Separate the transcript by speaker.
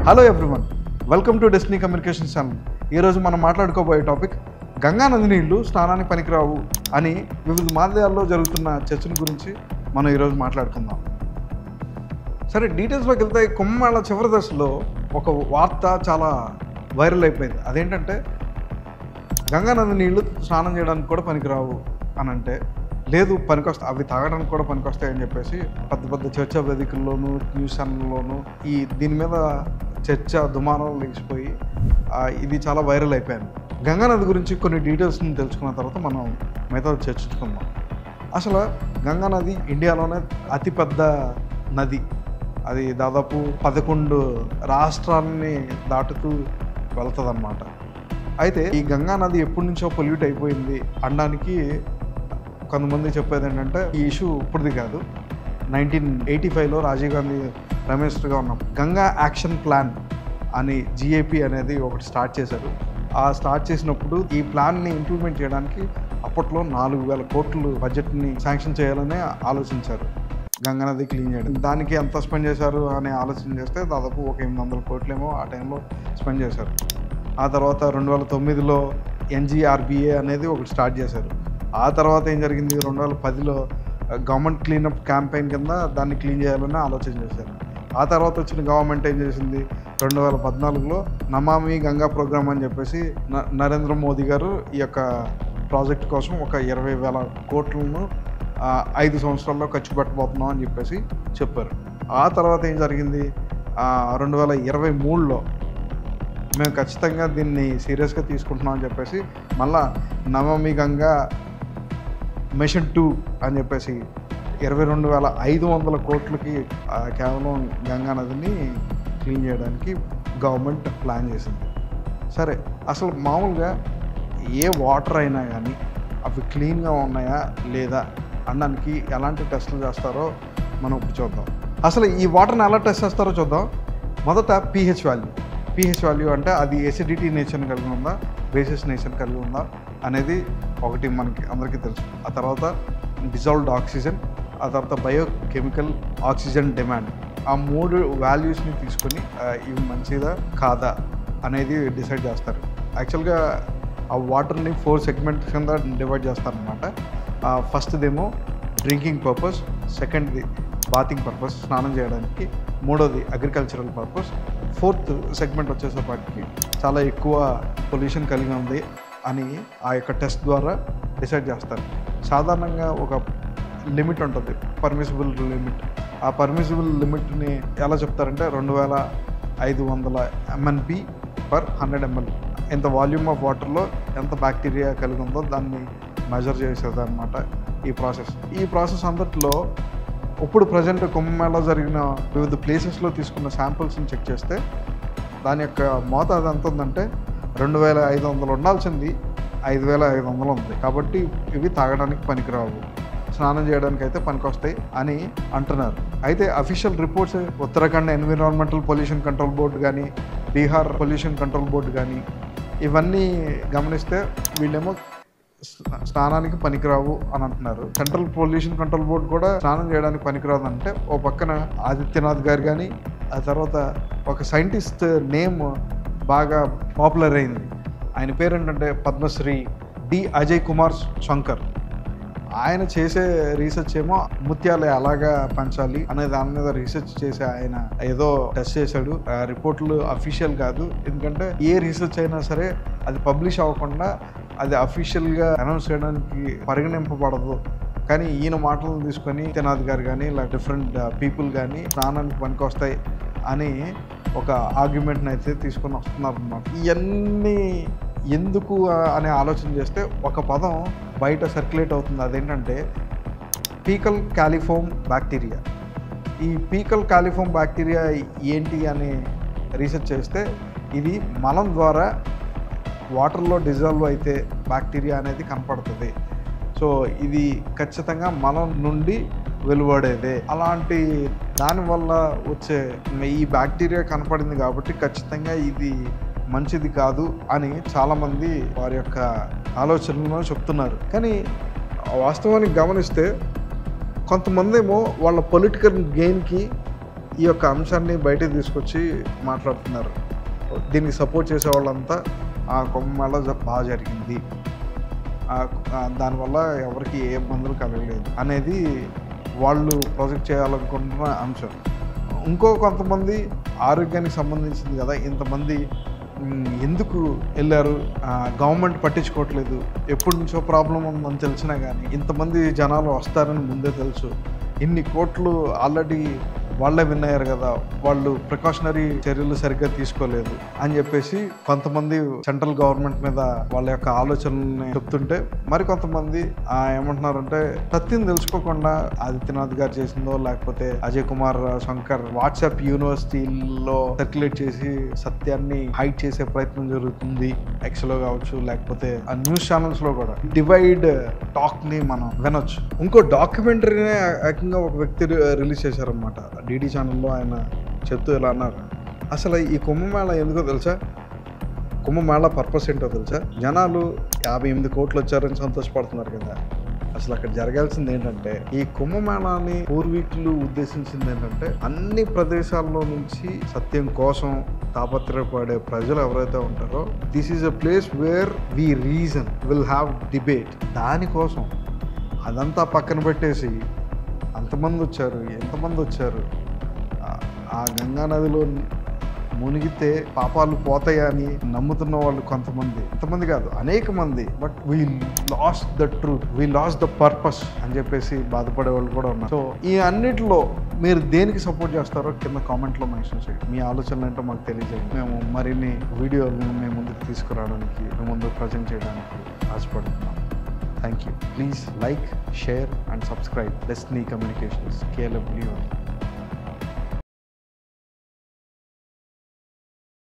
Speaker 1: Hello everyone, welcome to destiny communication channel. ఈరోజు మనం మాట్లాడుకోబోయే topic Ganga నది నీళ్లు స్నానానికి పనికిరావు అని వివిధ మాధ్యాల్లో జరుగుతున్న చర్చల గురించి మనం ఈరోజు మాట్లాడుకుందాం. సరే, డీటెయిల్స్లోకి వెళ్తే కుంభమేళ చివరి దశలో ఒక వార్త చాలా వైరల్ అయిపోయింది. అదేంటంటే గంగా నది నీళ్లు స్నానం చేయడానికి కూడా పనికిరావు అని అంటే, లేదు పనికొస్తాయి, అవి తాగడానికి కూడా పనికొస్తాయని చెప్పేసి పెద్ద పెద్ద చర్చా వేదికల్లోనూ న్యూస్ ఛానల్లోనూ దీని మీద చర్చ దుమారం లేచిపోయి ఇది చాలా వైరల్ అయిపోయింది. గంగా నది గురించి కొన్ని డీటెయిల్స్ని తెలుసుకున్న తర్వాత మనం మిగతా చర్చించుకుందాం. అసలు గంగా నది ఇండియాలోనే అతిపెద్ద నది. అది దాదాపు 11 రాష్ట్రాలని దాటుతూ వెళ్తుంది అన్నమాట. అయితే ఈ గంగా నది ఎప్పటి నుంచో పొల్యూట్ అయిపోయింది అనడానికి కొంతమంది చెప్పేది ఏంటంటే, ఈ ఇష్యూ ఇప్పుడుది కాదు. 1985లో రాజీవ్ గాంధీ ప్రైమ్ మినిస్టర్గా ఉన్నప్పుడు గంగా యాక్షన్ ప్లాన్ అని GAP అనేది ఒకటి స్టార్ట్ చేశారు. స్టార్ట్ చేసినప్పుడు ఈ ప్లాన్ని ఇంప్లిమెంట్ చేయడానికి అప్పట్లో 4,000 కోట్లు బడ్జెట్ని శాంక్షన్ చేయాలని ఆలోచించారు. గంగా నది క్లీన్ చేయడం, దానికి ఎంత స్పెండ్ చేశారు అని ఆలోచన చేస్తే దాదాపు ఒక 800 కోట్లేమో ఆ టైంలో స్పెండ్ చేశారు. ఆ తర్వాత 2009లో NGRBA అనేది ఒకటి స్టార్ట్ చేశారు. ఆ తర్వాత ఏం జరిగింది, 2010లో గవర్నమెంట్ క్లీనప్ క్యాంపెయిన్ కింద దాన్ని క్లీన్ చేయాలని ఆలోచన చేశారు. ఆ తర్వాత వచ్చిన గవర్నమెంట్ ఏం చేసింది, 2014లో నమామి గంగా ప్రోగ్రామ్ అని చెప్పేసి నరేంద్ర మోదీ గారు ఈ యొక్క ప్రాజెక్ట్ కోసం ఒక 20,000 కోట్లను 5 సంవత్సరాల్లో ఖర్చు పెట్టబోతున్నాం అని చెప్పేసి చెప్పారు. ఆ తర్వాత ఏం జరిగింది, 2023లో మేము ఖచ్చితంగా దీన్ని సీరియస్గా తీసుకుంటున్నాం అని చెప్పేసి మళ్ళా నమామి గంగా మిషన్ 2 అని చెప్పేసి 22,500 కోట్లకి కేవలం గంగా నదిని క్లీన్ చేయడానికి గవర్నమెంట్ ప్లాన్ చేసింది. సరే, అసలు మామూలుగా ఏ వాటర్ అయినా కానీ అవి క్లీన్గా ఉన్నాయా లేదా అనడానికి ఎలాంటి టెస్టులు చేస్తారో మనం ఇప్పుడు చూద్దాం. అసలు ఈ వాటర్ని ఎలా టెస్ట్ చేస్తారో చూద్దాం. మొదట pH వాల్యూ అంటే అది ఎసిడిటీ నేచర్ని కలిగి ఉందా, బేసిస్ నేచర్ కలిగి ఉందా అనేది ఒకటి మనకి అందరికీ తెలుసు. ఆ తర్వాత డిజాల్వ్డ్ ఆక్సిజన్, ఆ తర్వాత బయోకెమికల్ ఆక్సిజన్ డిమాండ్. ఆ 3 వాల్యూస్ని తీసుకొని ఇవి మంచిదా కాదా అనేది డిసైడ్ చేస్తారు. యాక్చువల్గా ఆ వాటర్ని 4 సెగ్మెంట్స్ కింద డివైడ్ చేస్తారనమాట. ఫస్ట్దేమో డ్రింకింగ్ పర్పస్, సెకండ్ది బాతింగ్ పర్పస్ స్నానం చేయడానికి, మూడోది అగ్రికల్చరల్ పర్పస్, 4th సెగ్మెంట్ వచ్చేసేపటికి చాలా ఎక్కువ పొల్యూషన్ కలిగి ఉంది అని ఆ యొక్క టెస్ట్ ద్వారా డిసైడ్ చేస్తారు. సాధారణంగా ఒక లిమిట్ ఉంటుంది, పర్మిసిబుల్ లిమిట్. ఆ పర్మిసిబుల్ లిమిట్ని ఎలా చెప్తారంటే 2,500 MNP/100 ml. ఎంత వాల్యూమ్ ఆఫ్ వాటర్లో ఎంత బ్యాక్టీరియా కలిగి ఉందో దాన్ని మెజర్ చేసేది అనమాట ఈ ప్రాసెస్ అంతట్లో. ఇప్పుడు ప్రజెంట్ కుంభమేళ జరిగిన వివిధ ప్లేసెస్లో తీసుకున్న శాంపుల్స్ని చెక్ చేస్తే దాని యొక్క మోతాదు ఎంత ఉందంటే 2,500 ఉండాల్సింది 5,500 ఉంది. కాబట్టి ఇవి తాగడానికి పనికిరావు, స్నానం చేయడానికి అయితే పనికొస్తాయి అని అంటున్నారు. అయితే official reports Uttarakhand environmental pollution control board కానీ, బీహార్ పొల్యూషన్ కంట్రోల్ బోర్డు కానీ ఇవన్నీ గమనిస్తే వీళ్ళేమో స్నానానికి పనికిరావు అని అంటున్నారు. సెంట్రల్ పొల్యూషన్ కంట్రోల్ బోర్డు కూడా స్నానం చేయడానికి పనికిరాదు అంటే, ఓ పక్కన ఆదిత్యనాథ్ గారు కానీ, ఆ తర్వాత ఒక సైంటిస్ట్ నేమ్ బాగా పాపులర్ అయింది. ఆయన పేరు ఏంటంటే పద్మశ్రీ డి అజయ్ కుమార్ శంకర్. ఆయన చేసే రీసెర్చ్ ఏమో ముత్యాలు ఎలాగా పంచాలి అనే దాని మీద రీసెర్చ్ చేసి ఆయన ఏదో టెస్ట్ చేశాడు. రిపోర్ట్లు అఫీషియల్ కాదు, ఎందుకంటే ఏ రీసెర్చ్ అయినా సరే అది పబ్లిష్ అవ్వకుండా అది అఫీషియల్గా అనౌన్స్ చేయడానికి పరిగణింపబడదు. కానీ ఈయన మాటలను తీసుకొని ఆదిత్యనాథ్ గారు కానీ ఇలా డిఫరెంట్ పీపుల్ కానీ స్నానానికి పనికొస్తాయి అని ఒక ఆర్గ్యుమెంట్ని అయితే తీసుకొని వస్తున్నారు అన్నమాట. ఇవన్నీ ఎందుకు అనే ఆలోచన చేస్తే ఒక పదం బయట సర్క్యులేట్ అవుతుంది. అదేంటంటే ఫీకల్ కాలిఫార్మ్ బ్యాక్టీరియా. ఈ ఫీకల్ కాలిఫార్మ్ బ్యాక్టీరియా ఏంటి అని రీసెర్చ్ చేస్తే ఇది మలం ద్వారా వాటర్లో డిజాల్వ్ అయితే బ్యాక్టీరియా అనేది కనపడుతుంది. సో ఇది ఖచ్చితంగా మలం నుండి వెలువడేదే. అలాంటి దానివల్ల వచ్చే ఈ బ్యాక్టీరియా కనపడింది కాబట్టి ఖచ్చితంగా ఇది మంచిది కాదు అని చాలామంది వారి యొక్క ఆలోచనలను చెప్తున్నారు. కానీ వాస్తవానికి గమనిస్తే కొంతమంది ఏమో వాళ్ళ పొలిటికల్ గెయిన్కి ఈ యొక్క అంశాన్ని బయటకు తీసుకొచ్చి మాట్లాడుతున్నారు. దీనికి సపోర్ట్ చేసే వాళ్ళంతా ఆ కుంభమేళా బాగా జరిగింది, దానివల్ల ఎవరికి ఏ ఇబ్బందులు కలగలేదు అనేది వాళ్ళు ప్రొజెక్ట్ చేయాలనుకుంటున్న అంశం. ఇంకో కొంతమంది ఆరోగ్యానికి సంబంధించింది కదా, ఇంతమంది ఎందుకు వెళ్ళారు, గవర్నమెంట్ పట్టించుకోవట్లేదు, ఎప్పటి నుంచో ప్రాబ్లం ఉందని తెలిసినా కానీ ఇంతమంది జనాలు వస్తారని ముందే తెలుసు, ఇన్ని కోట్లు ఆల్రెడీ వాళ్ళే విన్ అయ్యారు కదా, వాళ్ళు ప్రికాషనరీ చర్యలు సరిగ్గా తీసుకోలేదు అని చెప్పేసి కొంతమంది సెంట్రల్ గవర్నమెంట్ మీద వాళ్ళ యొక్క ఆలోచనల్ని చెప్తుంటే, మరి కొంతమంది ఏమంటున్నారంటే సత్యం తెలుసుకోకుండా ఆదిత్యనాథ్ గారు చేసిందో లేకపోతే అజయ్ కుమార్ శంకర్ వాట్సాప్ యూనివర్సిటీలో సర్క్యులేట్ చేసి సత్యాన్ని హైడ్ చేసే ప్రయత్నం జరుగుతుంది, ఎక్స్లో కావచ్చు లేకపోతే ఆ న్యూస్ ఛానల్స్ లో కూడా డివైడ్ టాక్ ని మనం వినొచ్చు. ఇంకో డాక్యుమెంటరీనే ఏకంగా ఒక వ్యక్తి రిలీజ్ చేశారనమాట డిడి ఛానల్లో. ఆయన చెప్తూ ఇలా అన్నారు, అసలు ఈ కుంభమేళా ఎందుకో తెలుసా, కుంభమేళా పర్పస్ ఏంటో తెలుసా, జనాలు 58 కోట్లు వచ్చారని సంతోషపడుతున్నారు కదా, అసలు అక్కడ జరగాల్సింది ఏంటంటే ఈ కుంభమేళాని పూర్వీకులు ఉద్దేశించింది ఏంటంటే అన్ని ప్రదేశాల్లో నుంచి సత్యం కోసం తాపత్రయపడే ప్రజలు ఎవరైతే ఉంటారో this is a place where we reason will have debate, దానికోసం అదంతా పక్కన పెట్టేసి అంతమంది వచ్చారు, ఎంతమంది వచ్చారు, ఆ గంగా నదిలో మునిగితే పాపాలు పోతాయని నమ్ముతున్న వాళ్ళు కొంతమంది కాదు అనేక మంది, but we last the truth, we last the purpose అని చెప్పేసి బాధపడే వాళ్ళు కూడా ఉన్నారు. సో ఈ అన్నిటిలో మీరు దేనికి సపోర్ట్ చేస్తారో కింద కామెంట్లో మెన్షన్ చేయండి, మీ ఆలోచనలు ఏంటో మాకు తెలియజేయండి. మేము మరిన్ని వీడియోలను మేము ముందుకు తీసుకురావడానికి, మేము ముందుకు ప్రజెంట్ చేయడానికి ఆశపడుతున్నాం. Thank you. Please like, share and subscribe Destiny Communications KLW.